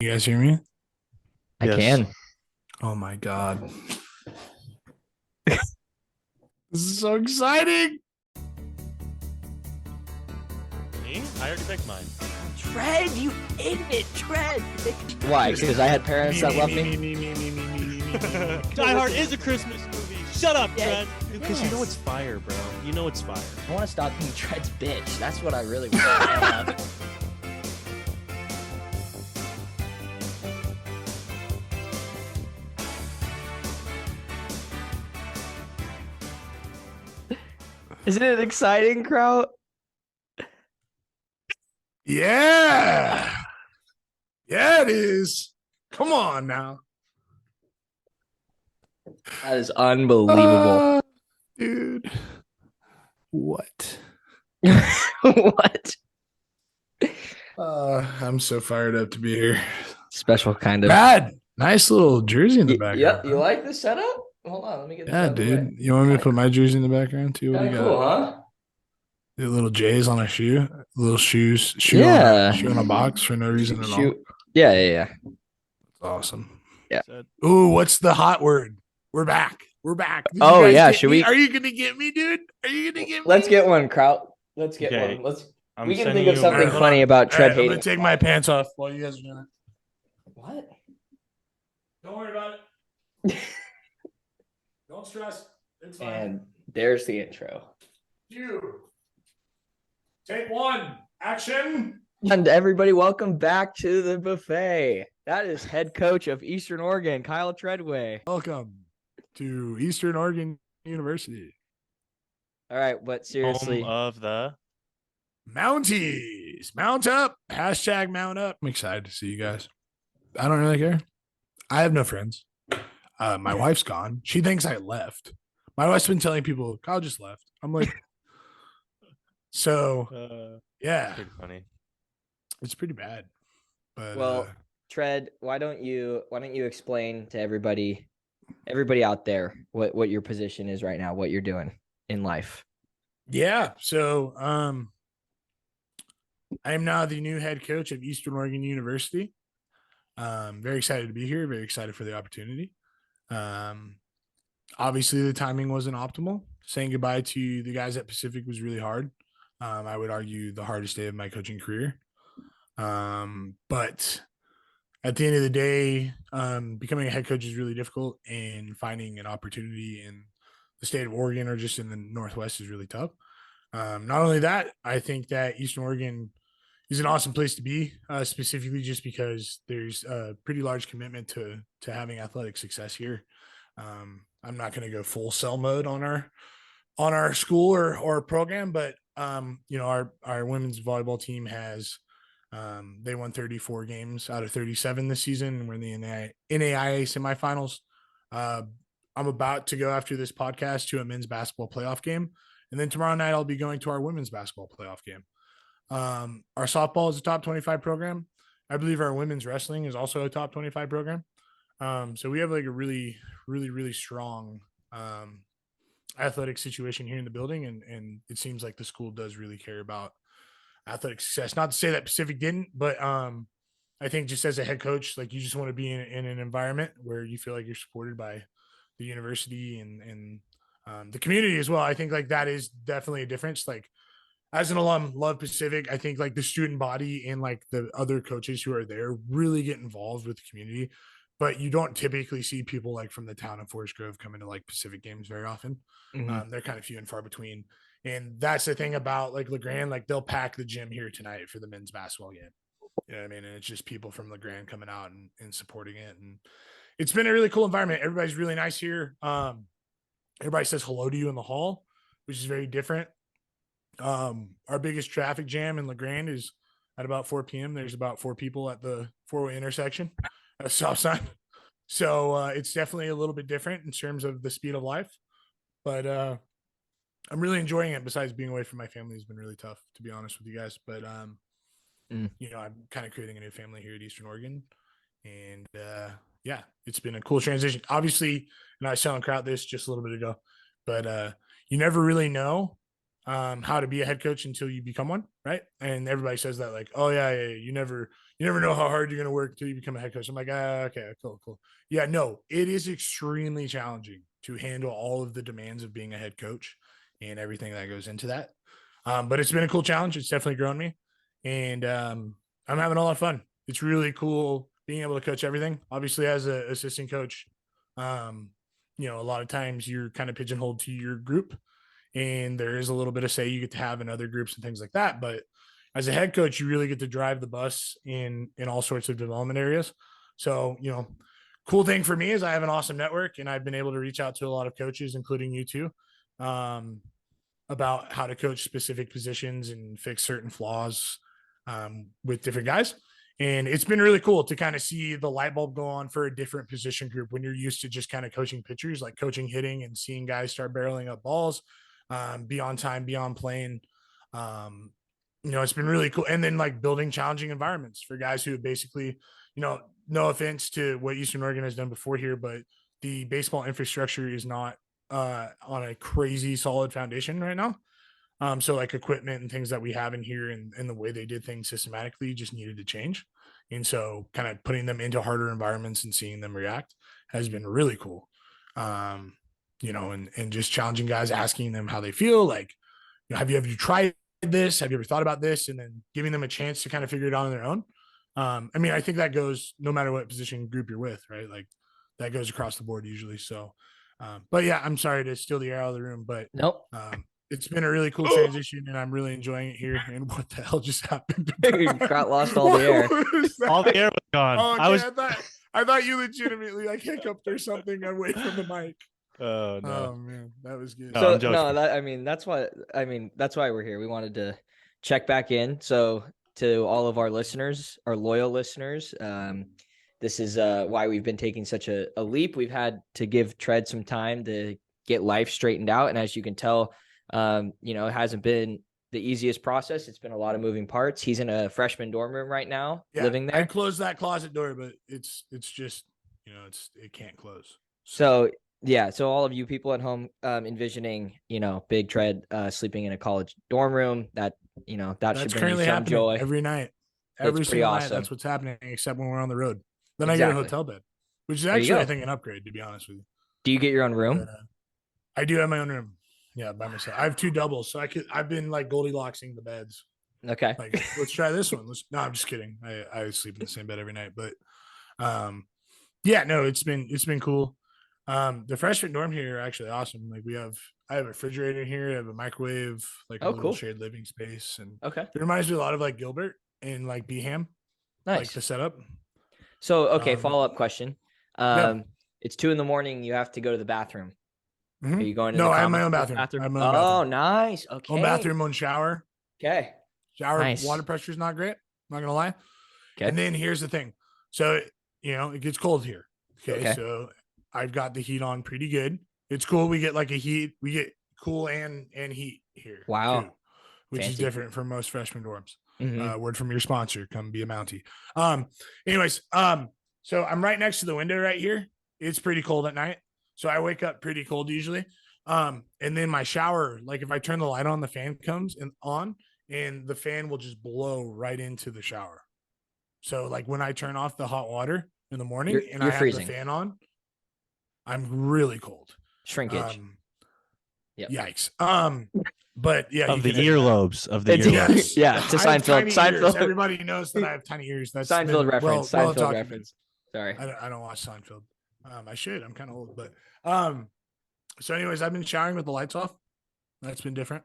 You guys hear me? I Yes. can. Oh my God. This is so exciting. Me? I already picked mine. Tread, you idiot, Tread. Why? Because I had parents that loved me. Die Hard is a Christmas movie. Shut up, Yeah. Trent. Because you know it's fire, bro. You know it's fire. I want to stop being Tread's bitch. That's what I really want. Isn't it exciting, Kraut? Yeah. Yeah, it is. Come on now. That is unbelievable. Dude. What? What? I'm so fired up to be here. Special kind of. Brad, nice little jersey in the background. Yep. You huh? like the setup? Hold on. Let me get this Yeah, out of the dude. way. You want me to put my jersey in the background too? What do you Kind got? of cool, huh? The little J's on a shoe, little shoe Yeah. shoe on a box for no reason at all. Shoot. Yeah. Awesome. Yeah. Said, Ooh, what's the hot word? We're back. We're back. Did Oh, you guys yeah, get should me? we- Are you gonna get me, dude? Are you gonna get me? Let's get one, Kraut. Let's get Okay. one. I'm We can sending think of you something Alright, hold funny on. about Tread Alright, I'm hating. gonna take my pants off while you guys are doing it. What? Don't worry about it. Don't stress. It's fine. And there's the intro. You. Take one. Action. And everybody, welcome back to the buffet. That is head coach of Eastern Oregon, Kyle Treadway. Welcome to Eastern Oregon University. All right, but seriously, home of the. Mounties. Mount up. Hashtag mount up. I'm excited to see you guys. I don't really care. I have no friends. My wife's gone. She thinks I left. My wife's been telling people, Kyle just left. I'm like, so yeah, Pretty funny. it's pretty bad. But well, Tread, why don't you explain to everybody out there what your position is right now, what you're doing in life? yeah, so I am now the new head coach of Eastern Oregon University. Very excited to be here. Very excited for the opportunity. Obviously, the timing wasn't optimal. Saying goodbye to the guys at Pacific was really hard. I would argue the hardest day of my coaching career. But at the end of the day, becoming a head coach is really difficult, and finding an opportunity in the state of Oregon or just in the Northwest is really tough. Not only that, I think that Eastern Oregon is an awesome place to be, specifically just because there's a pretty large commitment to having athletic success here. I'm not going to go full sell mode on our school or program, but our women's volleyball team has they won 34 games out of 37 this season, and we're in the NAIA semifinals. I'm about to go after this podcast to a men's basketball playoff game, and then tomorrow night I'll be going to our women's basketball playoff game. Our softball is a top 25 program. I believe our women's wrestling is also a top 25 program. So we have like a really, really, really strong athletic situation here in the building, and it seems like the school does really care about athletic success. Not to say that Pacific didn't, but I think just as a head coach, like you just want to be in an environment where you feel like you're supported by the university and the community as well. I think like that is definitely a difference. Like as an alum, love Pacific. I think like the student body and like the other coaches who are there really get involved with the community, but you don't typically see people like from the town of Forest Grove come into like Pacific games very often. They're kind of few and far between. And that's the thing about like LeGrand, like they'll pack the gym here tonight for the men's basketball game. You know what I mean? And it's just people from LeGrand coming out and supporting it. And it's been a really cool environment. Everybody's really nice here. Everybody says hello to you in the hall, which is very different. Our biggest traffic jam in LeGrand is at about 4 p.m. There's about 4 people at the four-way intersection at a stop sign. So it's definitely a little bit different in terms of the speed of life. But I'm really enjoying it. Besides being away from my family has been really tough, to be honest with you guys. But I'm kind of creating a new family here at Eastern Oregon, and yeah, it's been a cool transition. Obviously, and I was telling Kraut this just a little bit ago, but you never really know how to be a head coach until you become one, right? And everybody says that like, oh yeah, you never know how hard you're gonna work until you become a head coach. I'm like, okay, cool. Yeah, no, it is extremely challenging to handle all of the demands of being a head coach and everything that goes into that. But it's been a cool challenge. It's definitely grown me, and I'm having a lot of fun. It's really cool being able to coach everything. Obviously, as an assistant coach, a lot of times you're kind of pigeonholed to your group, and there is a little bit of say you get to have in other groups and things like that. But as a head coach, you really get to drive the bus in all sorts of development areas. So, cool thing for me is I have an awesome network, and I've been able to reach out to a lot of coaches, including you two, about how to coach specific positions and fix certain flaws with different guys. And it's been really cool to kind of see the light bulb go on for a different position group when you're used to just kind of coaching pitchers, like coaching hitting and seeing guys start barreling up balls, be on time, be on plane. It's been really cool. And then like building challenging environments for guys who basically, no offense to what Eastern Oregon has done before here, but the baseball infrastructure is not on a crazy solid foundation right now. So like equipment and things that we have in here and the way they did things systematically just needed to change. And so kind of putting them into harder environments and seeing them react has been really cool. And just challenging guys, asking them how they feel. Like, have you tried this? Have you ever thought about this? And then giving them a chance to kind of figure it out on their own. I think that goes no matter what position group you're with, right? Like that goes across the board usually. So, but yeah, I'm sorry to steal the air out of the room, but Nope. It's been a really cool transition, and I'm really enjoying it here. And what the hell just happened? Got lost all the air. All the air was gone. Oh, okay. I was. I thought you legitimately like hiccuped or something away from the mic. Oh no. Oh man, that was good. No, I'm So joking. that's why we're here. We wanted to check back in. So to all of our listeners, our loyal listeners, this is why we've been taking such a leap. We've had to give Tread some time to get life straightened out, and as you can tell, it hasn't been the easiest process. It's been a lot of moving parts. He's in a freshman dorm room right now, living there. I closed that closet door, but it's just it can't close. So all of you people at home envisioning, Big Tread sleeping in a college dorm room, that should bring you some joy every night. Every single night, that's what's happening, except when we're on the road. Then I get a hotel bed, which is actually, I think, an upgrade, to be honest with you. Do you get your own room? But, I do have my own room. Yeah, by myself. I have 2 doubles, so I've been like Goldilocksing the beds. Okay. Like, let's try this one. No, I'm just kidding. I sleep in the same bed every night, but it's been cool. The freshman dorm here are actually awesome. Like I have a refrigerator here, I have a microwave, like a little cool. shared living space, and Okay. it reminds me a lot of like Gilbert and like Beham. Nice. Like the setup. So follow-up question. It's 2 a.m. You have to go to the bathroom. Mm-hmm. Are you going to No, I have my own bathroom. I have my own bathroom. Nice. Okay. Own bathroom, own shower. Okay. Shower nice. Water pressure is not great. I'm not gonna lie. Okay. And then here's the thing. So it gets cold here. Okay. So I've got the heat on pretty good. It's cool. We get we get cool and heat here. Wow. Too, which Fancy. is different from most freshman dorms. Mm-hmm. Word from your sponsor. Come be a Mountie. So I'm right next to the window right here. It's pretty cold at night. So I wake up pretty cold usually. And then my shower, like if I turn the light on, the fan comes on and the fan will just blow right into the shower. So like when I turn off the hot water in the morning and I have freezing. The fan on, I'm really cold. Shrinkage. Yikes. But yeah, of the earlobes of the earlobes. Yes. Yeah, to Seinfeld. Everybody knows that I have tiny ears. That's Seinfeld reference. Seinfeld reference. Sorry. I don't watch Seinfeld. I should. I'm kind of old, but so anyways, I've been showering with the lights off. That's been different.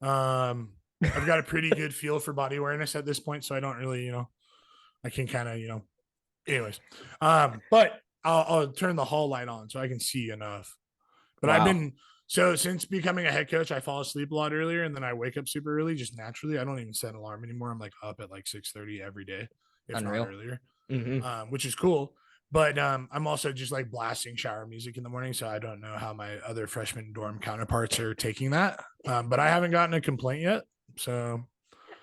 I've got a pretty good feel for body awareness at this point, so I don't really, I can kind of, anyways. But I'll turn the hall light on so I can see enough. But wow. Since becoming a head coach, I fall asleep a lot earlier and then I wake up super early, just naturally. I don't even set an alarm anymore. I'm like up at like 6:30 every day, if not earlier, which is cool. But I'm also just like blasting shower music in the morning. So I don't know how my other freshman dorm counterparts are taking that. But I haven't gotten a complaint yet. So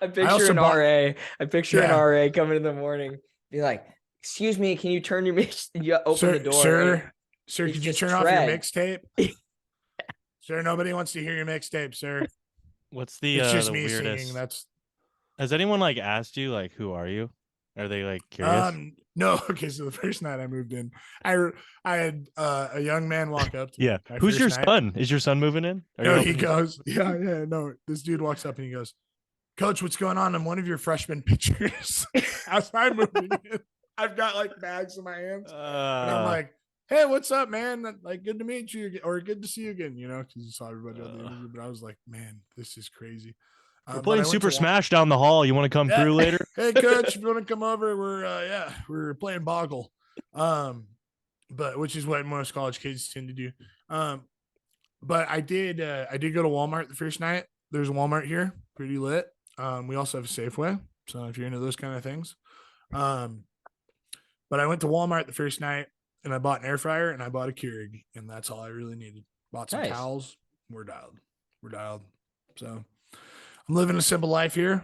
I picture an RA. I picture an RA coming in the morning, be like, "Excuse me, can you turn your mix? You open the door, sir. Could you turn off your mixtape, sir? Nobody wants to hear your mixtape, sir. What's It's just the me weirdest? singing. That's Has anyone like asked you like who are you? Are they like curious? no. Okay, so the first night I moved in, I had a young man walk up to Yeah. me my Who's first your night. son? Is your son moving in? Are you No, he helping your son? goes, yeah, no. This dude walks up and he goes, Coach, what's going on? I'm one of your freshman pitchers. As I'm moving in, I've got like bags in my hands, and I'm like, hey, what's up, man? Like, good to meet you again, or good to see you again, because you saw everybody on the interview. But I was like, man, this is crazy. We're But playing I went Super to Smash down the hall. You want to come yeah. through later? Hey, coach, if you want to come over, we're playing Boggle, but which is what most college kids tend to do. But I did go to Walmart the first night. There's a Walmart here, pretty lit. We also have a Safeway, so if you're into those kind of things. Um, but I went to Walmart the first night and I bought an air fryer and I bought a Keurig, and that's all I really needed. Bought some Nice. towels. We're dialed. We're dialed. So I'm living a simple life here.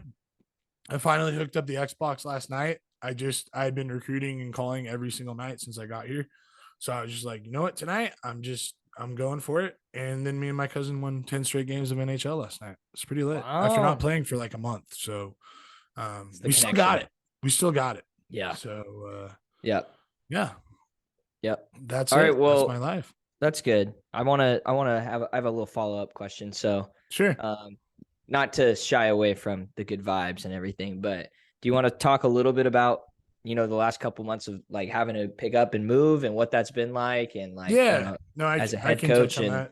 I finally hooked up the Xbox last night. I had been recruiting and calling every single night since I got here. So I was just like, you know what, tonight I'm going for it. And then me and my cousin won 10 straight games of NHL last night. It's pretty lit after Wow. not playing for like a month. So we still connection. got it. We still got it. Yeah. So Yep. yeah, Yep. that's All it. right. Well, That's my life. that's good. I want to I have a little follow-up question. So, Sure. not to shy away from the good vibes and everything, but do you want to talk a little bit about, the last couple months of like having to pick up and move and what that's been like, and like, Yeah. No, as a I head can coach touch on and that.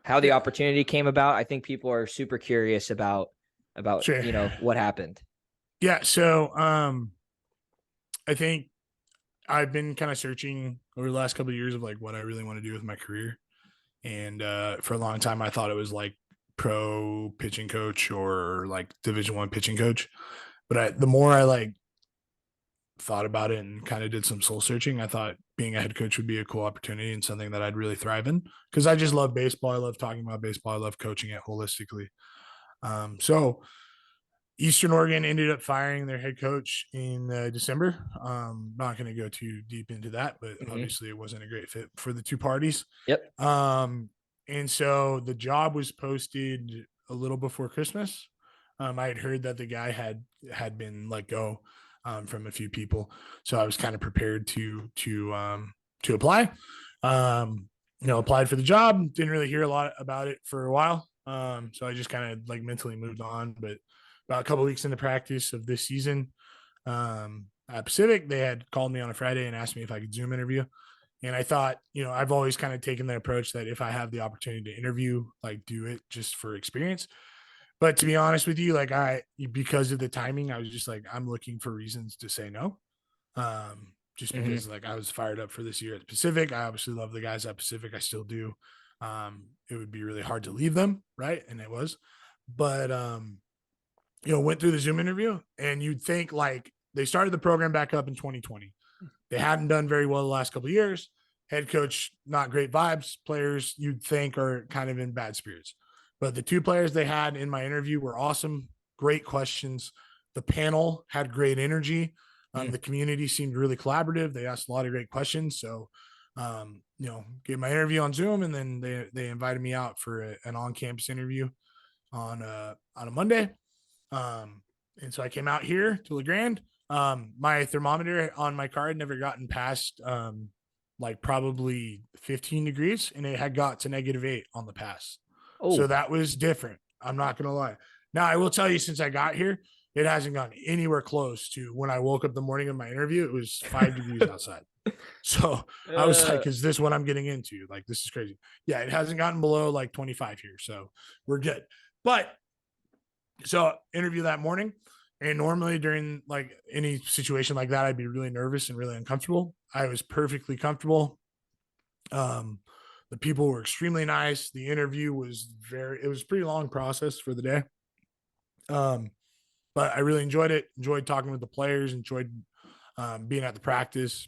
how the opportunity came about? I think people are super curious about, Sure. what happened. Yeah. So I think I've been kind of searching over the last couple of years of like what I really want to do with my career. And for a long time I thought it was like pro pitching coach or like Division 1 pitching coach. But the more I like thought about it and kind of did some soul searching, I thought being a head coach would be a cool opportunity and something that I'd really thrive in, because I just love baseball. I love talking about baseball. I love coaching it holistically. So Eastern Oregon ended up firing their head coach in December. Not going to go too deep into that, but obviously it wasn't a great fit for the two parties. Yep. And so the job was posted a little before Christmas. I had heard that the guy had been let go from a few people, so I was kind of prepared to apply. Applied for the job. Didn't really hear a lot about it for a while. So I just kind of like mentally moved on. But about a couple of weeks into practice of this season, at Pacific, they had called me on a Friday and asked me if I could Zoom interview. And I thought, I've always kind of taken the approach that if I have the opportunity to interview, like do it just for experience. But to be honest with you, like because of the timing, I was just like, I'm looking for reasons to say no. Just because like I was fired up for this year at Pacific. I obviously love the guys at Pacific. I still do. It would be really hard to leave them. Right. And it was, but, went through the Zoom interview, and you'd think like they started the program back up in 2020. They hadn't done very well the last couple of years. Head coach, not great vibes. Players you'd think are kind of in bad spirits. But the two players they had in my interview were awesome. Great questions. The panel had great energy. The community seemed really collaborative. They asked a lot of great questions. So, gave my interview on Zoom, and then they invited me out for an on-campus interview on a Monday. And so I came out here to LeGrand. My thermometer on my car had never gotten past like probably 15 degrees, and it had got to -8 on the pass. Oh, So that was different. I'm not going to lie. Now, I will tell you, since I got here, it hasn't gotten anywhere close to when I woke up the morning of my interview. It was 5 degrees outside. So I was like, is this what I'm getting into? Like, this is crazy. Yeah, it hasn't gotten below like 25 here. So we're good. But so interview that morning. And normally during like any situation like that, I'd be really nervous and really uncomfortable. I was perfectly comfortable. The people were extremely nice. The interview was it was a pretty long process for the day. But I really enjoyed it. Enjoyed talking with the players, enjoyed being at the practice,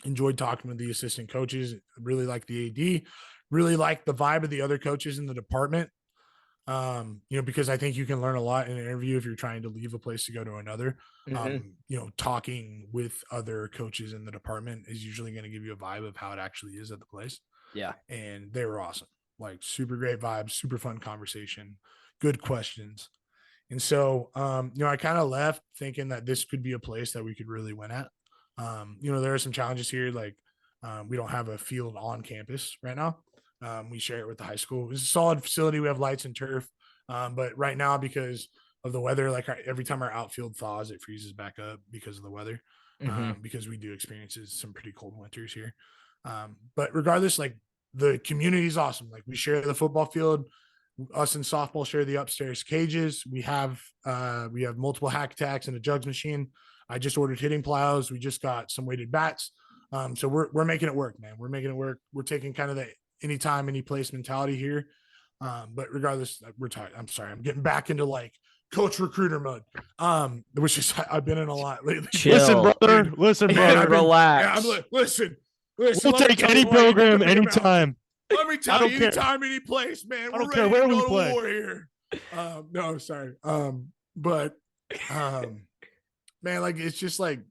enjoyed talking with the assistant coaches, really liked the AD, really liked the vibe of the other coaches in the department. Because I think you can learn a lot in an interview if you're trying to leave a place to go to another. Talking with other coaches in the department is usually going to give you a vibe of how it actually is at the place. Yeah. And they were awesome. Like super great vibes, super fun conversation. good questions. And so, I kind of left thinking that this could be a place that we could really win at. There are some challenges here. Like, we don't have a field on campus right now. We share it with the high school. It's a solid facility. We have lights and turf. But right now, because of the weather, like every time our outfield thaws, it freezes back up because of the weather. Because we do experience some pretty cold winters here. But regardless, like the community is awesome. Like we share the football field. Us and softball share the upstairs cages. We have multiple hack attacks and a jugs machine. I just ordered hitting plows. We just got some weighted bats. So we're making it work, man. We're making it work. We're taking kind of the anytime, any place mentality here. But regardless, we're tired. I'm sorry. I'm getting back into like coach recruiter mode. Which is I've been in a lot lately. Chill. Listen, brother. Dude. Listen, Yeah, brother. Relax. Listen. We'll let me take tell any you why you program, need to come out. anytime. Let me tell don't you, care. anytime, any place, man. I We're don't care ready where to we go to play. war here. No, sorry. But man, like it's just like it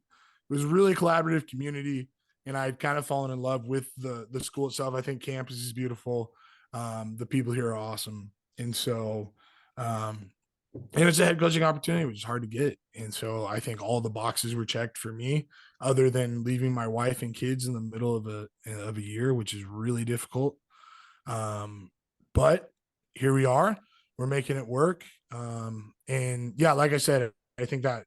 was a really collaborative community, and I'd kind of fallen in love with the school itself. I think campus is beautiful. The people here are awesome, and so and it's a head coaching opportunity, which is hard to get. And so I think all the boxes were checked for me, other than leaving my wife and kids in the middle of a year, which is really difficult. But here we are. We're making it work. And yeah, like I said, I think that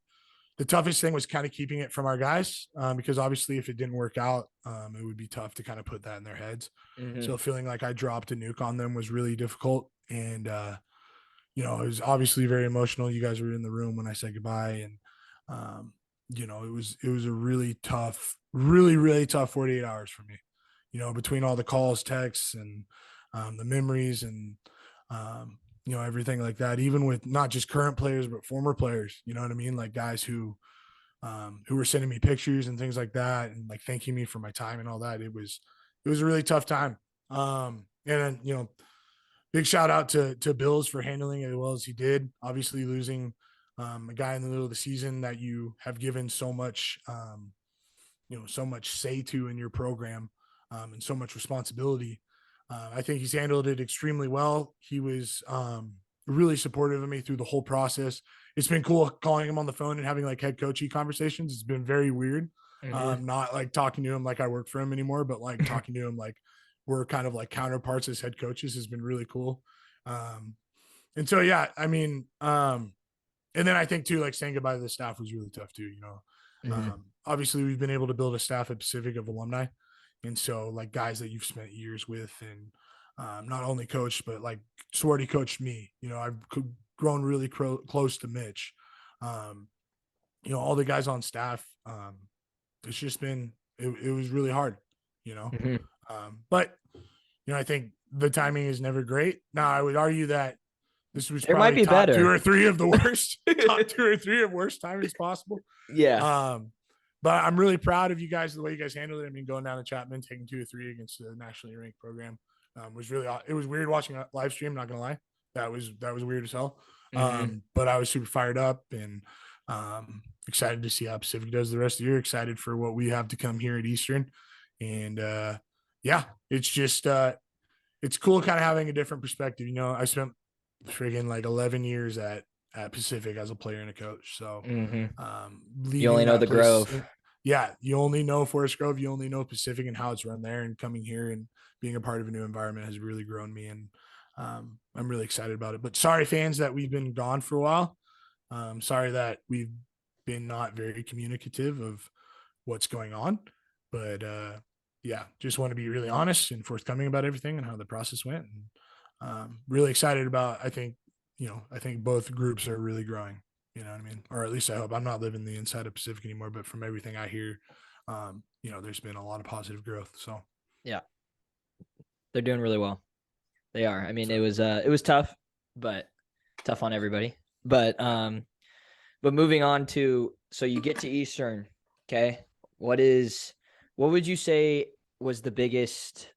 the toughest thing was kind of keeping it from our guys, because obviously if it didn't work out, it would be tough to kind of put that in their heads. So feeling like I dropped a nuke on them was really difficult. And, it was obviously very emotional. You guys were in the room when I said goodbye. And, it was a really tough, really, really tough 48 hours for me, between all the calls, texts, and the memories and, everything like that, even with not just current players, but former players, you know what I mean? Like guys who were sending me pictures and things like that and like thanking me for my time and all that. It was a really tough time. And then, big shout out to Bills for handling it as well as he did. Obviously losing a guy in the middle of the season that you have given so much, so much say to in your program, and so much responsibility. I think he's handled it extremely well. He was really supportive of me through the whole process. It's been cool calling him on the phone and having like head coachy conversations. It's been very weird. Not like talking to him like I work for him anymore, but like talking to him like we're kind of like counterparts as head coaches has been really cool. And so, yeah, I mean, and then I think too, like saying goodbye to the staff was really tough too, obviously we've been able to build a staff at Pacific of alumni. And so like guys that you've spent years with and not only coached, but like Swarty coached me, I've grown really close to Mitch. All the guys on staff, it's just been, it was really hard, but I think the timing is never great. Now I would argue that this was There might probably be top better. 2 or 3 of the worst, top 2 or 3 of worst timings possible. Yeah. But I'm really proud of you guys, the way you guys handled it. I mean, going down to Chapman, taking 2 or 3 against the nationally ranked program was really, it was weird watching a live stream. Not going to lie. That was weird as hell. But I was super fired up and excited to see how Pacific does the rest of the year. Excited for what we have to come here at Eastern. And yeah, it's just, it's cool kind of having a different perspective. I spent friggin' like 11 years at Pacific as a player and a coach. So you only know the Grove. Yeah, you only know Forest Grove. You only know Pacific and how it's run there. And coming here and being a part of a new environment has really grown me. And I'm really excited about it. But sorry, fans, that we've been gone for a while. Sorry that we've been not very communicative of what's going on. But yeah, just want to be really honest and forthcoming about everything and how the process went. And really excited about, I think both groups are really growing, you know what I mean? Or at least I hope. I'm not living the inside of Pacific anymore, but from everything I hear, there's been a lot of positive growth. So yeah, they're doing really well. They are. I mean, it was tough, but tough on everybody. But moving on to, so you get to Eastern, okay? What would you say was the biggest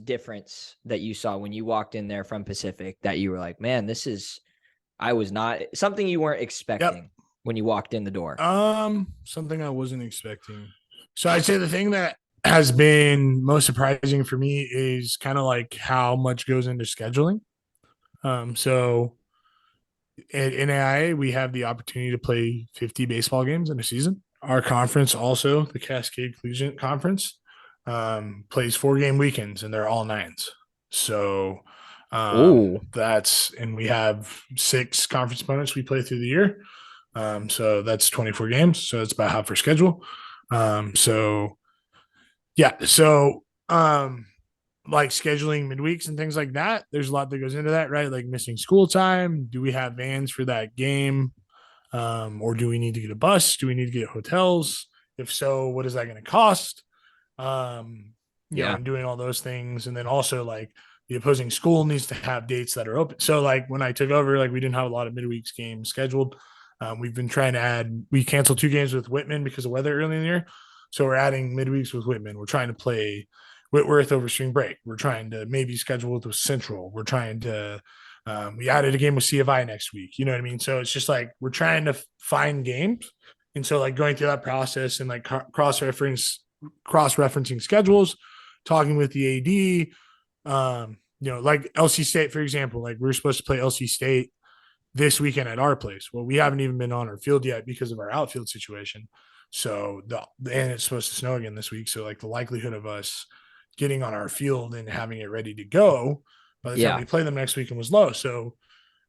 difference that you saw when you walked in there from Pacific that you were like, man, I was not something you weren't expecting when you walked in the door? Something I wasn't expecting. So I'd say the thing that has been most surprising for me is kind of like how much goes into scheduling. So at NAIA, we have the opportunity to play 50 baseball games in a season. Our conference also, the Cascade Collegiate Conference, plays 4-game weekends, and they're all nines. So and we have 6 conference opponents we play through the year. So that's 24 games. So it's about half our schedule. So like scheduling midweeks and things like that, there's a lot that goes into that, right? Like missing school time. Do we have vans for that game? Or do we need to get a bus? Do we need to get hotels? If so, what is that going to cost? You know, and doing all those things. And then also like the opposing school needs to have dates that are open. So like when I took over, like we didn't have a lot of midweeks games scheduled. We've been trying to we canceled 2 games with Whitman because of weather early in the year. So we're adding midweeks with Whitman. We're trying to play Whitworth over spring break. We're trying to maybe schedule with Central. We're trying to, we added a game with CFI next week. You know what I mean? So it's just like, we're trying to find games. And so like going through that process and like cross-referencing schedules, talking with the AD, you know, like LC State, for example, like we're supposed to play LC State this weekend at our place. Well, we haven't even been on our field yet because of our outfield situation. So and it's supposed to snow again this week. So like the likelihood of us getting on our field and having it ready to go by the time we play them next weekend was low. So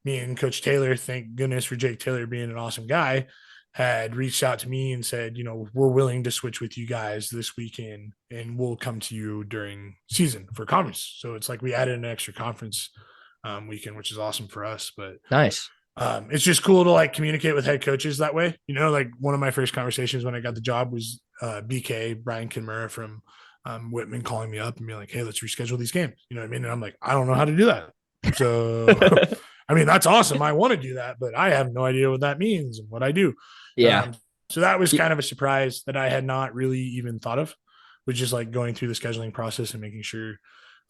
me and Coach Taylor, thank goodness for Jake Taylor being an awesome guy, had reached out to me and said, you know, we're willing to switch with you guys this weekend and we'll come to you during season for conference. So it's like we added an extra conference weekend, which is awesome for us. But nice. It's just cool to like communicate with head coaches that way. You know, like one of my first conversations when I got the job was BK, Brian Kinmura from Whitman calling me up and being like, hey, let's reschedule these games. You know what I mean? And I'm like, I don't know how to do that. So, I mean, that's awesome. I want to do that, but I have no idea what that means and what I do. Yeah. So that was kind of a surprise that I had not really even thought of, which is like going through the scheduling process and making sure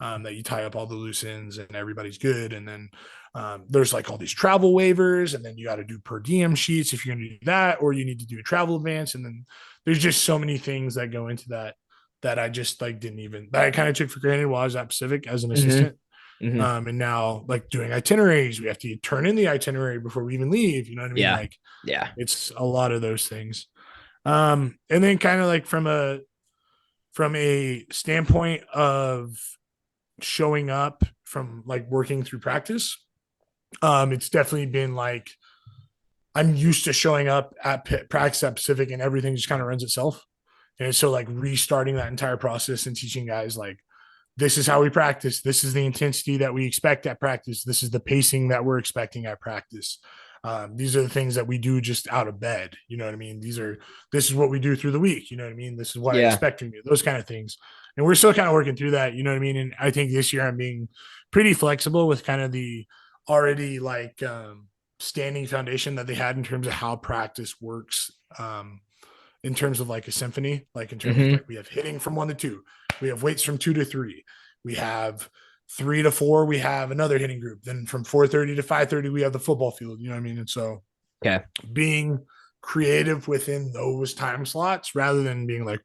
that you tie up all the loose ends and everybody's good. And then there's like all these travel waivers, and then you got to do per diem sheets if you're going to do that, or you need to do a travel advance. And then there's just so many things that go into that I just like that I kind of took for granted while I was at Pacific as an assistant. And now like doing itineraries, we have to turn in the itinerary before we even leave. You know what I mean? Yeah. Like, it's a lot of those things. And then kind of like from a standpoint of showing up from like working through practice, it's definitely been like, I'm used to showing up at practice at Pacific and everything just kind of runs itself. And so like restarting that entire process and teaching guys like, this is how we practice. This is the intensity that we expect at practice. This is the pacing that we're expecting at practice. These are the things that we do just out of bed. You know what I mean? This is what we do through the week. You know what I mean? This is what I expect from you, those kind of things. And we're still kind of working through that. You know what I mean? And I think this year I'm being pretty flexible with kind of the already like standing foundation that they had in terms of how practice works. In terms of like a symphony, like in terms of like we have hitting from 1 to 2, we have weights from 2 to 3, we have 3 to 4, we have another hitting group. Then from 4:30 to 5:30, we have the football field. You know what I mean? And so, being creative within those time slots rather than being like,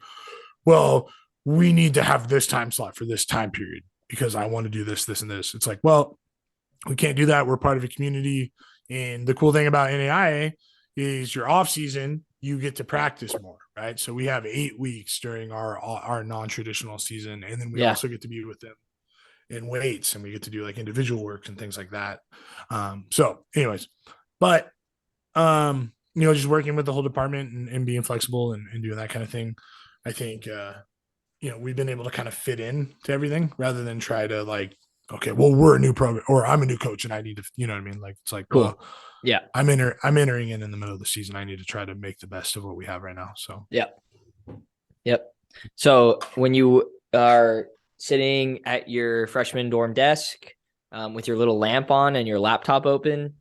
well, we need to have this time slot for this time period because I want to do this, this, and this. It's like, well, we can't do that. We're part of a community, and the cool thing about NAIA is your off season, you get to practice more, right? So we have 8 weeks during our non-traditional season. And then we also get to be with them in weights, and we get to do like individual work and things like that. So anyways, but, you know, just working with the whole department and being flexible and doing that kind of thing. I think, you know, we've been able to kind of fit in to everything rather than try to like, okay, well, we're a new program or I'm a new coach and I need to, you know what I mean? Like, it's like, cool. Well, I'm entering in the middle of the season. I need to try to make the best of what we have right now. So, Yep. So when you are sitting at your freshman dorm desk with your little lamp on and your laptop open,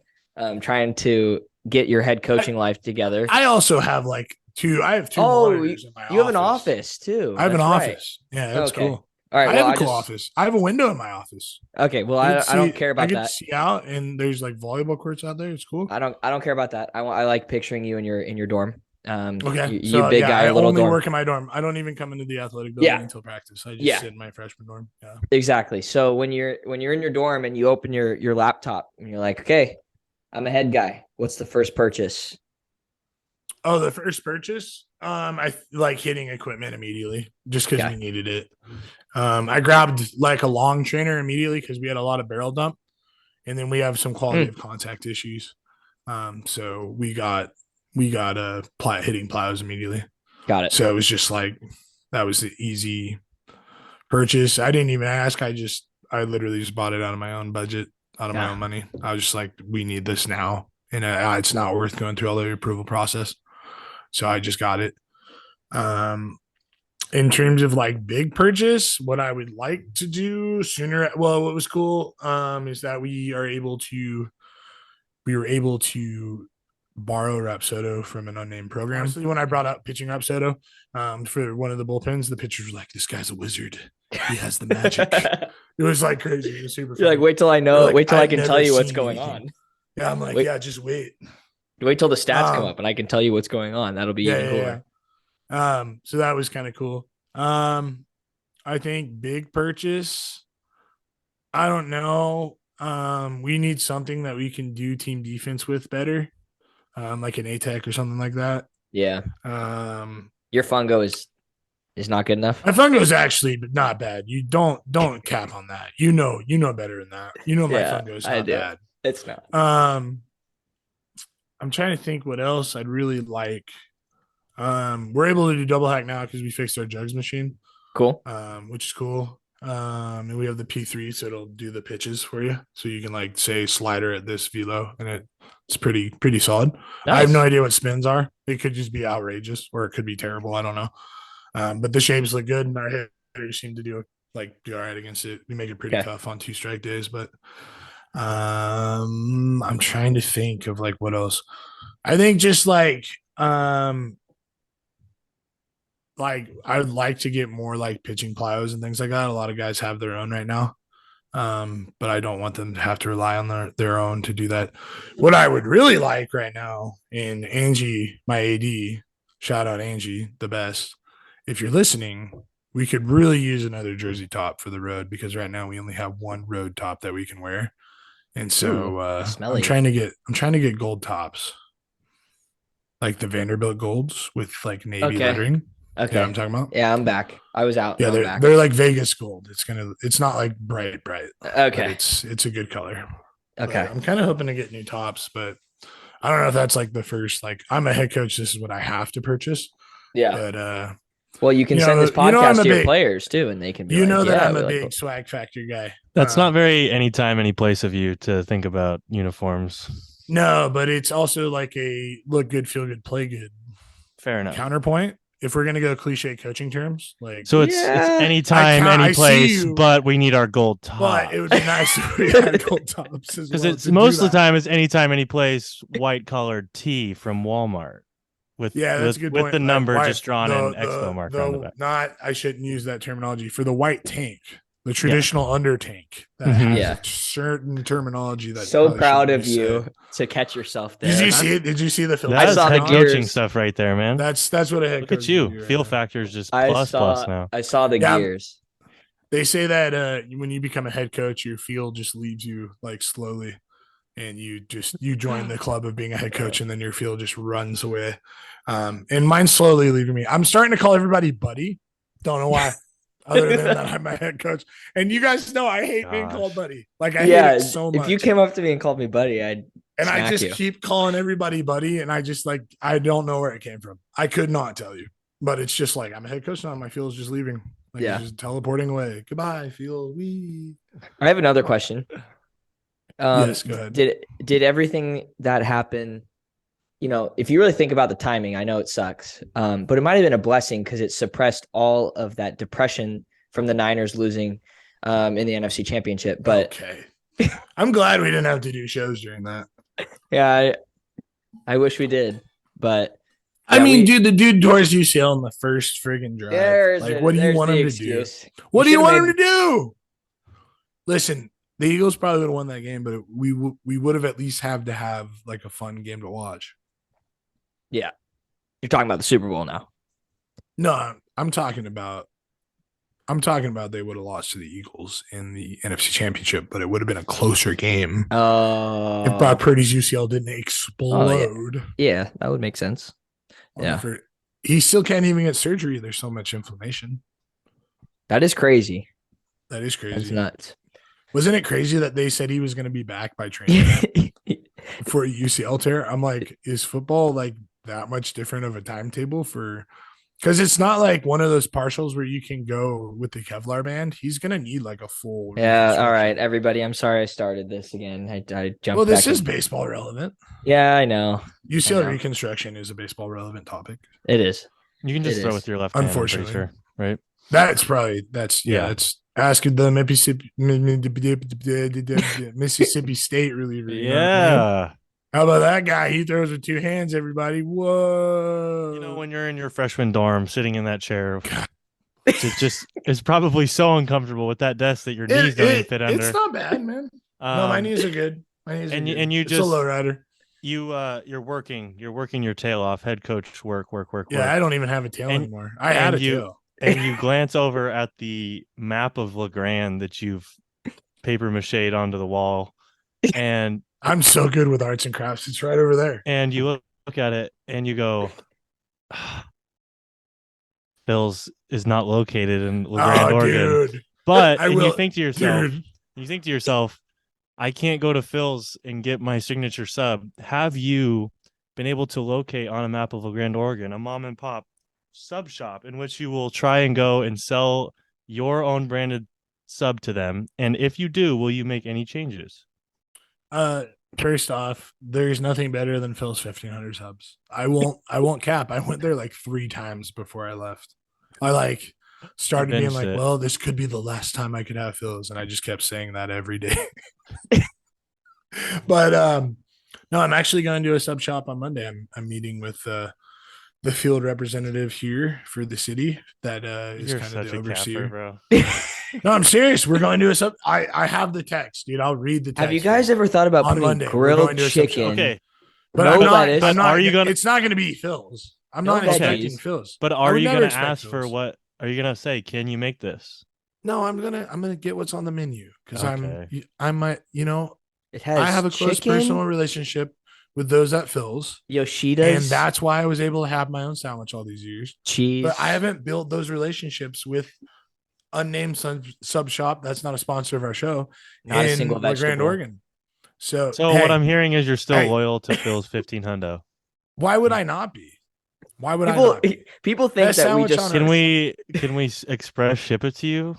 trying to get your head coaching life together. I also have like I have two monitors in my office. You have an office too. I have an office. Yeah, that's cool. All right. I have a cool office. I have a window in my office. Okay. Well, I don't care about that. I get to see out, and there's like volleyball courts out there. It's cool. I don't care about that. I like picturing you in your dorm. Okay, you so big yeah, guy, I a little only dorm. work in my dorm. I don't even come into the athletic building Yeah. until practice. I just Yeah. sit in my freshman dorm. Yeah. Exactly. So when you're in your dorm and you open your laptop and you're like, okay, I'm a head guy. What's the first purchase? Oh, the first purchase. I like hitting equipment immediately just because Okay. we needed it. I grabbed like a long trainer immediately because we had a lot of barrel dump, and then we have some quality of contact issues. So we got hitting plows immediately. Got it. So it was just like that was the easy purchase. I didn't even ask. I literally just bought it out of my own budget, out of my own money. I was just like, we need this now, and it's not worth going through all the approval process. So I just got it. In terms of like big purchase, what I would like to do sooner, well, what was cool is that we were able to borrow Rapsodo from an unnamed program. Honestly, when I brought up pitching Rapsodo for one of the bullpens, the pitchers were like, "This guy's a wizard. He has the magic." It was like crazy. It was super. You're like, wait till I know. Like, wait till I I've can tell never you what's seen going anything. on. Yeah, I'm like, yeah, just wait. Wait till the stats come up and I can tell you what's going on. That'll be even cooler. So that was kind of cool. I think big purchase. I don't know. We need something that we can do team defense with better. Like an ATEC or something like that. Yeah. Your fungo is not good enough. My fungo is actually not bad. You don't cap on that. You know better than that. You know my fungo is not bad. It's not. I'm trying to think what else I'd really like. We're able to do double hack now because we fixed our jugs machine. Cool. Which is cool. And we have the P3, so it'll do the pitches for you. So you can like say slider at this velo, and it's pretty solid. Nice. I have no idea what spins are. It could just be outrageous, or it could be terrible. I don't know. But the shapes look good, and our hitters seem to do all right against it. We make it pretty tough on 2-strike days, but I'm trying to think of like what else. I think just like I would like to get more like pitching plyos and things like that. A lot of guys have their own right now. But I don't want them to have to rely on their own to do that. What I would really like right now, and Angie, my AD, shout out Angie, the best. If you're listening, we could really use another jersey top for the road because right now we only have one road top that we can wear. And so I'm trying to get gold tops. Like the Vanderbilt golds with like navy lettering. Okay. You know what I'm talking about? Yeah, I'm back. I was out. Yeah, they're like Vegas gold. It's not like bright. Okay. It's a good color. Okay. But I'm kind of hoping to get new tops, but I don't know if that's like the first, like I'm a head coach. This is what I have to purchase. Yeah. But well, you can send this podcast to your players too, and they can be that I'm a big swag factor guy. That's not very anytime, any place of you to think about uniforms. No, but it's also like a look good, feel good, play good. Fair enough. Counterpoint. If we're gonna go cliche coaching terms, like so it's anytime, any place, but we need our gold top. But it would be nice if we had gold tops because it's most of the time it's anytime, any place, white colored tee from Walmart. That's a good point. With the number just drawn in expo mark on the back. I shouldn't use that terminology for the white tank, the traditional under tank. That has certain terminology. That so proud of you to catch yourself there. Did you see it? Did you see the film? That's head coaching stuff right there, man. That's what a head coach. Look at you. Feel factor is just plus now. I saw the gears. They say that when you become a head coach, your feel just leaves you like slowly. And you join the club of being a head coach, and then your field just runs away. And mine's slowly leaving me. I'm starting to call everybody buddy. Don't know why. Other than that, I'm my head coach. And you guys know I hate being called buddy. Like I hate it so much. If you came up to me and called me buddy, I just keep calling everybody buddy, and I just I don't know where it came from. I could not tell you, but it's just like I'm a head coach now. My feel is just leaving. It's just teleporting away. Goodbye, feel. I have another question. Yes, go ahead. Did everything that happen, if you really think about the timing, I know it sucks, but it might have been a blessing because it suppressed all of that depression from the Niners losing in the NFC Championship. But okay, I'm glad we didn't have to do shows during that. Yeah, I wish we did, but I mean, dude, the dude tore his UCL in the first friggin' drive. What do you want him to do? What do you want him to do? Listen. The Eagles probably would have won that game, but we would have at least had to have like a fun game to watch. Yeah. You're talking about the Super Bowl now. No, I'm talking about they would have lost to the Eagles in the NFC Championship, but it would have been a closer game if Brock Purdy's UCL didn't explode. Yeah, that would make sense. Yeah. He still can't even get surgery. There's so much inflammation. That is crazy. That is crazy. That's nuts. Wasn't it crazy that they said he was going to be back by training for a UCL tear? I'm like, is football like that much different of a timetable for? Because it's not like one of those partials where you can go with the Kevlar band. He's going to need like a full. Yeah. All right, everybody. I'm sorry I started this again. I jumped. Well, this is baseball relevant. Yeah, I know. UCL reconstruction is a baseball relevant topic. It is. You can just throw with your left hand. Unfortunately, sure, right? That's ask the Mississippi State reliever. Yeah. How about that guy? He throws with two hands, everybody. Whoa. You know, when you're in your freshman dorm sitting in that chair, it's probably so uncomfortable with that desk that your knees don't even fit under. It's not bad, man. No, my knees are good. And you it's just a low rider. You're working your tail off. Head coach work. Yeah, I don't even have a tail anymore. I had a tail. And you glance over at the map of LeGrand that you've paper machéed onto the wall, and I'm so good with arts and crafts. It's right over there. And you look at it and you go, Phil's is not located in LeGrand, Oregon. Dude. But you think to yourself, I can't go to Phil's and get my signature sub. Have you been able to locate on a map of LeGrand, Oregon, a mom and pop sub shop in which you will try and go and sell your own branded sub to them? And if you do, will you make any changes? First off, there's nothing better than Phil's 1,500 subs. I won't cap. I went there like 3 times before I left. I started being like, well, this could be the last time I could have Phil's, and I just kept saying that every day. But no, I'm actually going to do a sub shop on Monday. I'm meeting with the field representative here for the city that is kind of the overseer. Bro. No, I'm serious. We're going to do a sub. I have the text, dude. I'll read the text. Have you guys ever thought about putting Monday, grilled chicken? Okay, but I'm not. Are you going? It's not going to be Phil's. I'm not expecting Phil's. But are you going to ask for what? Are you going to say, can you make this? No, I'm gonna get what's on the menu because I might, it has. I have a close personal relationship with those at Phil's, Yoshida's, and that's why I was able to have my own sandwich all these years. Cheese, but I haven't built those relationships with unnamed sub shop. That's not a sponsor of our show. Not a single vegetable. Grand Oregon. So what I'm hearing is you're still loyal to Phil's 1,500. Why would I not be? Why would I not be? People think that we just can we express ship it to you?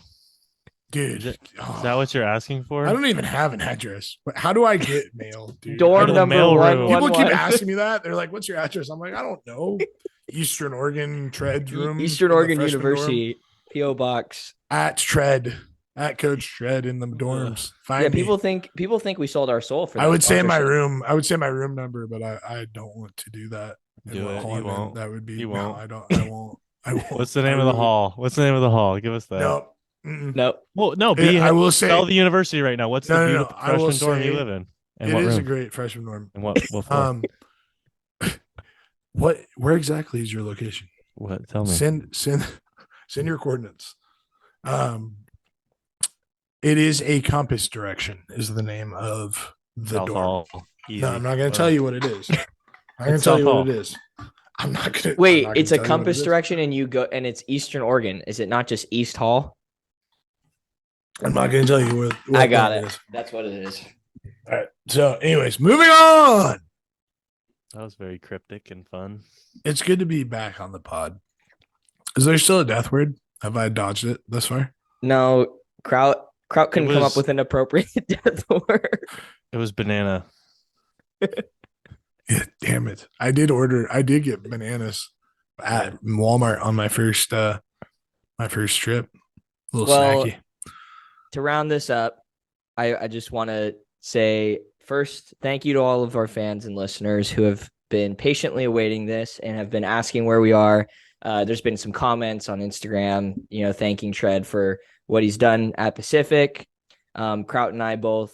Dude, is that what you're asking for? I don't even have an address. How do I get mail, dude? Dorm number 1. People keep asking me that. They're like, "What's your address?" I'm like, "I don't know." Eastern Oregon Tread room. Eastern Oregon University PO Box at Coach Tread in the dorms. Yeah, people think we sold our soul for that. I would say my room number, but I don't want to do that. Do it. You won't. That would be. You won't. I won't. What's the name of the hall? What's the name of the hall? Give us that. No. Nope. Well, no. I will say, tell the university right now. What's the beautiful freshman dorm you live in? And it is a great freshman dorm. And what floor? Where exactly is your location? What? Tell me. Send your coordinates. It is a compass direction. Is the name of the South dorm? Hall. No, I'm not going to tell you what it is. I'm going to tell you what it is. I'm not going to. Wait, it's a compass direction, and you go, and it's Eastern Oregon. Is it not just East Hall? I'm not going to tell you what I got it. Is. That's what it is. All right. So, anyways, moving on. That was very cryptic and fun. It's good to be back on the pod. Is there still a death word? Have I dodged it thus far? No, Kraut couldn't come up with an appropriate death word. It was banana. Yeah, damn it. I did get bananas at Walmart on my first trip. A little snacky. To round this up, I just want to say first, thank you to all of our fans and listeners who have been patiently awaiting this and have been asking where we are. There's been some comments on Instagram, thanking Tread for what he's done at Pacific. Kraut and I both,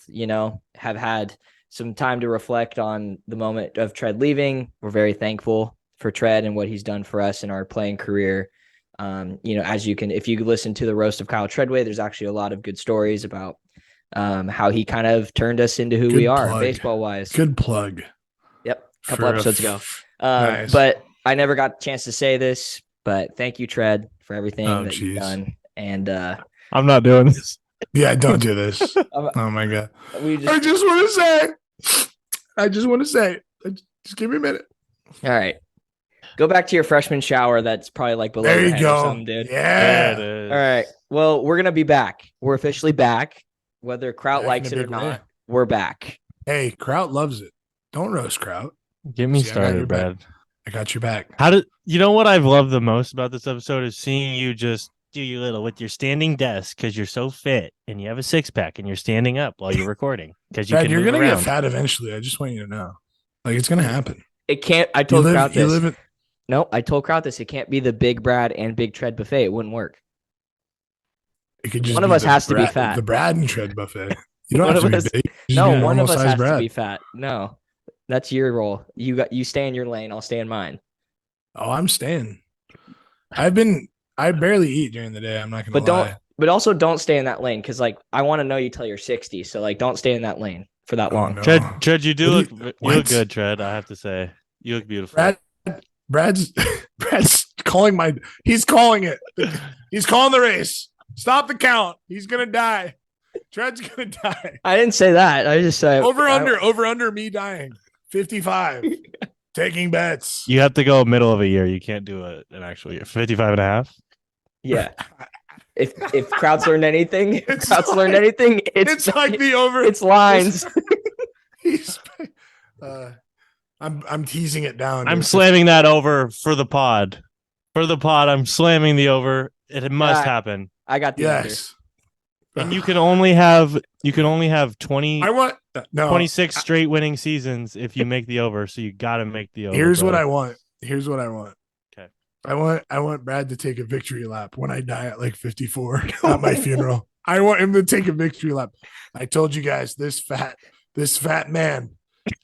have had some time to reflect on the moment of Tread leaving. We're very thankful for Tread and what he's done for us in our playing career. As if you listen to the roast of Kyle Treadway, there's actually a lot of good stories about how he kind of turned us into who we are baseball wise. Good plug. Yep. A couple episodes ago. Nice. But I never got a chance to say this, but thank you, Tread, for everything that you've done. And I'm not doing this. Yeah, don't do this. Oh my God. I just want to say, just give me a minute. All right. Go back to your freshman shower. That's probably like below there your you head go. or something, dude. Yeah. There it is. All right. Well, we're going to be back. We're officially back. Whether Kraut likes it or not, we're back. Hey, Kraut loves it. Don't roast Kraut. Get me started, Brad. I got your back. You know what I've loved the most about this episode is seeing you just do your little with your standing desk because you're so fit and you have a six pack and you're standing up while you're recording because Brad, you're gonna get fat eventually. I just want you to know, like it's gonna happen. It can't. I told Kraut this. No, I told Kraut this. It can't be the Big Brad and Big Tread buffet. It wouldn't work. It could just one of us has to be fat. The Brad and Tread buffet. You don't have to be big. No, one of us has to be fat. No, that's your role. You stay in your lane. I'll stay in mine. Oh, I'm staying. I barely eat during the day. I'm not gonna lie. But also don't stay in that lane because like I want to know you till you're 60. So like don't stay in that lane for that long. No. Tread, you look good, Tread. I have to say, you look beautiful. Brad's calling he's calling it. He's calling the race. Stop the count. He's gonna die. Tread's gonna die. I didn't say that. I just said over under me dying. 55. Taking bets. You have to go middle of a year. You can't do an actual year. 55 and a half. Yeah. If Kraut's learned anything, it's like the over. It's lines. I'm teasing it down. I'm slamming that over for the pod. For the pod, I'm slamming the over. It must happen. I got the under. And you can only have 20. I want 26 straight winning seasons if you make the over. So you got to make the over. Here's what I want. Okay. I want Brad to take a victory lap when I die at like 54 at my funeral. I want him to take a victory lap. I told you guys this fat man.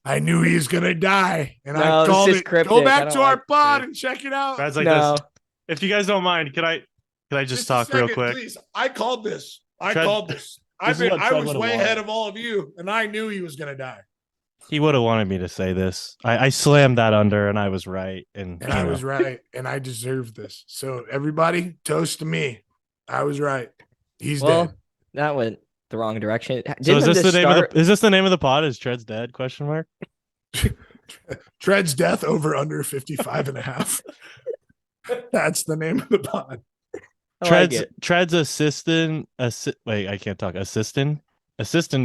I knew he was gonna die, and I called it. Cryptic. Go back to our pod and check it out. Brad's like this. If you guys don't mind, can I just talk real quick? Please. I called this. I was way ahead of all of you, and I knew he was gonna die. He would have wanted me to say this. I slammed that under, and I was right. And I was right, and I deserved this. So everybody, toast to me. I was right. He's dead. That went the wrong direction. So is this the name of the pod? Is Tread's dead? ? Tread's death over under 55 and a half. That's the name of the pod. Tread's assistant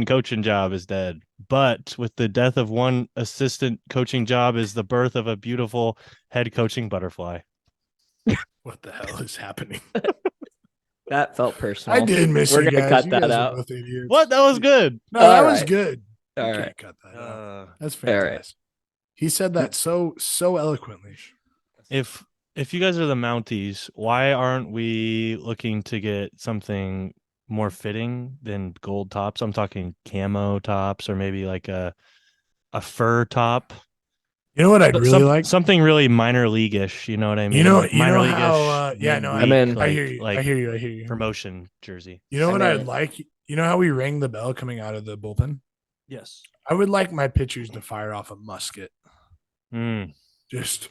coaching job is dead, but with the death of one assistant coaching job is the birth of a beautiful head coaching butterfly. What the hell is happening? That felt personal. I did miss you guys. We're gonna cut that guys out. What? That was good. No, that was good. All you right. can't cut that out. That's fantastic. Right. He said that so eloquently. If you guys are the Mounties, why aren't we looking to get something more fitting than gold tops? I'm talking camo tops or maybe like a fur top. You know what I'd really like? Something really minor league-ish. You know what I mean? You know minor how? league-ish. I hear you. Like I hear you. Promotion jersey. You know what I'd like? You know how we rang the bell coming out of the bullpen? Yes. I would like my pitchers to fire off a musket. Just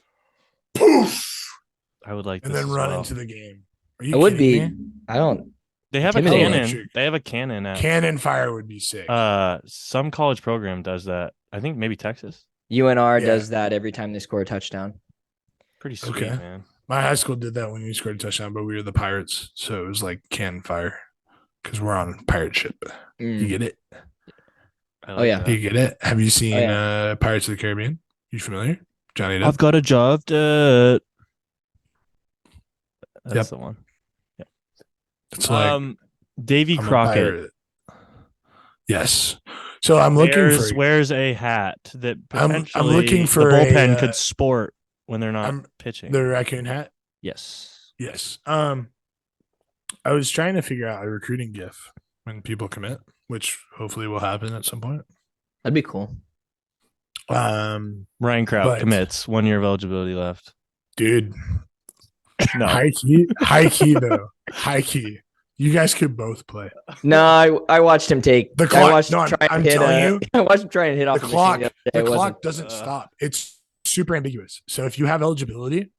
poof. I would like, and then run into the game. Are you? It would be. Me? I don't. They have a cannon. They have a cannon. Cannon fire would be sick. Some college program does that. I think maybe Texas. UNR does that every time they score a touchdown. Pretty sweet, man. My high school did that when we scored a touchdown, but we were the Pirates, so it was like cannon fire because we're on pirate ship. You get it? That. You get it? Have you seen Pirates of the Caribbean? You familiar? Johnny Depp? I've got a job. That's the one. Yeah. It's like Davy Crockett. Yes. So I'm looking for wears a hat that potentially I'm looking for the bullpen could sport when they're not pitching. The raccoon hat? Yes. Yes. I was trying to figure out a recruiting gif when people commit, which hopefully will happen at some point. That'd be cool. Ryan Kraut But- commits. 1 year of eligibility left. Dude, No. high key though, high key. You guys could both play. No, I watched him take. The I clock- watched no, him try I'm and hit. telling you, I watched him try and hit off The the clock, machine the the other day. It clock wasn't- doesn't stop. It's super ambiguous. So if you have eligibility,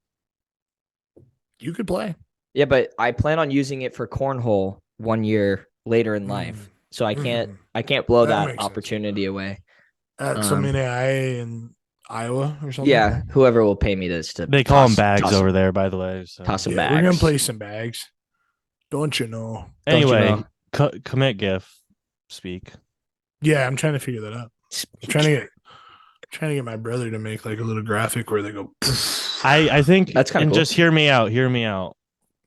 you could play. Yeah, but I plan on using it for cornhole 1 year later in life, so I can't. Mhm. I can't blow That that makes sense. opportunity away. At some Um, NAIA in Iowa or something. Yeah, whoever will pay me this to. They call them toss- bags toss- over there, by the way. So. Toss some Yeah, bags. we're gonna play some bags. Don't you know? Don't you Anyway, know? commit GIF. Speak. Yeah, I'm trying to figure that out. I'm trying to get my brother to make like a little graphic where they go. I think That's kinda and cool. just hear me out. Hear me out.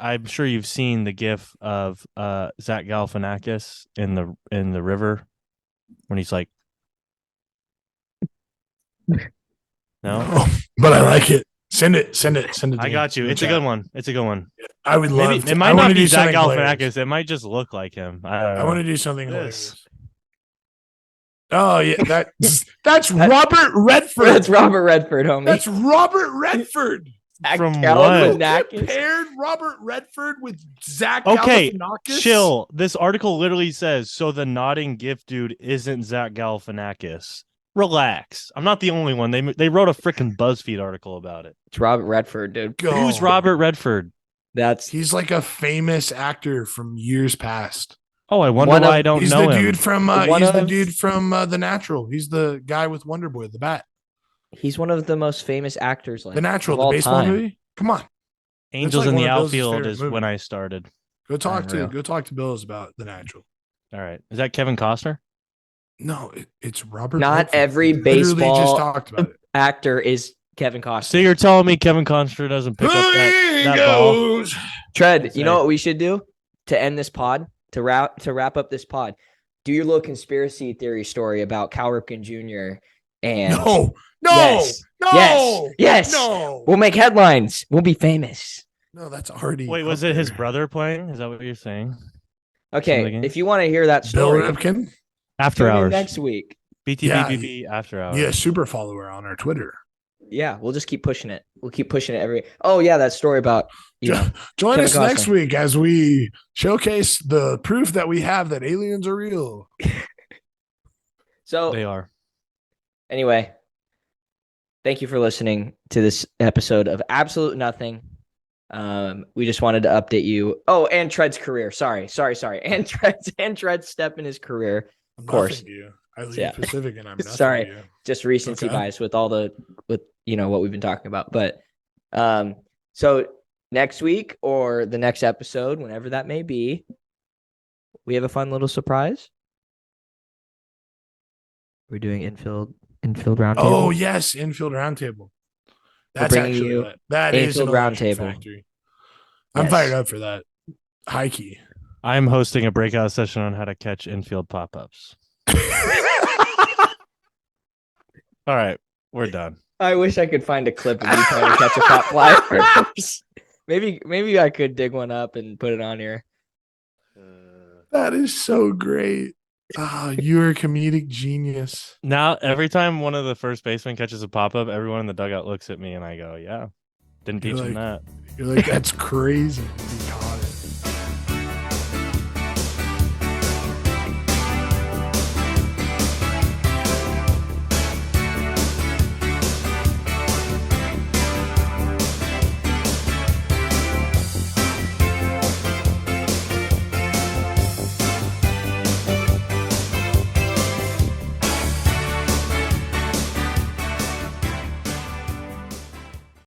I'm sure you've seen the GIF of Zach Galifianakis in the river when he's like, no, But I like it. Send it. To I me got you. in the It's a chat. good one. It's a good one. I would love. Maybe to, it I might wanna not be do Zach something hilarious. Galifianakis. It might just look like him. I don't know. I want to do something This. hilarious. Oh yeah, that's Robert Redford. That's Robert Redford, homie. That's Robert Redford. Zach From what? Galifianakis. Paired Robert Redford with Zach Okay, Galifianakis. chill. This article literally says, so the nodding GIF dude isn't Zach Galifianakis. Relax. I'm not the only one. They wrote a freaking BuzzFeed article about it. It's Robert Redford, dude. Go. Who's Robert Redford? That's He's like a famous actor from years past. Oh, I wonder One why of- I don't He's know the him. dude from One he's the of- dude from The Natural. He's the guy with Wonder Boy, the bat. he's one of the most famous actors. Like The Natural, of the all baseball time. movie. Come on, Angels like in the one of Bill's Outfield favorite is movies. when I started. go talk Unreal. to Bills about The Natural. All right. Is that Kevin Costner? No, it's Robert. Not Redford. every We literally baseball just talked about it. Actor is Kevin Costner. So you're telling me Kevin Costner doesn't pick up There he that ball? goes. Tread, you know Say. what we should do to end this pod, to wrap up this pod? Do your little conspiracy theory story about Cal Ripken Jr. and No, Yes. no, Yes. no, we'll make headlines. We'll be famous. no. That's already. Wait, was up it his there. brother playing? Is that what you're saying? Okay, Something if you want to hear that Bill story, Ripken? After tune in hours. next week. BTBB after hours. Yeah, super follower on our Twitter. Yeah, we'll just keep pushing it. We'll keep pushing it every. Oh yeah, that story about you know. Join Kevin us next Costner. week as we showcase the proof that we have that aliens are real. So They are. anyway, thank you for listening to this episode of Absolute Nothing. We just wanted to update you. Oh, and Tread's career. Sorry. And Tread's step in his career. I'm course. nothing to you. I lead Yeah. Pacific and I'm nothing Sorry. to you. Just recency Okay. bias with what we've been talking about. But so next week or the next episode, whenever that may be, we have a fun little surprise. We're doing infield roundtable. Oh yes, infield roundtable. That's bringing actually you that is infield an electric roundtable. factory. I'm Yes. fired up for that. High key. I'm hosting a breakout session on how to catch infield pop-ups. All right, we're done. I wish I could find a clip of you trying to catch a pop fly. Maybe I could dig one up and put it on here. That is so great. You're a comedic genius. Now, every time one of the first basemen catches a pop-up, everyone in the dugout looks at me and I go, yeah, didn't teach You're him like- that. You're like, that's crazy.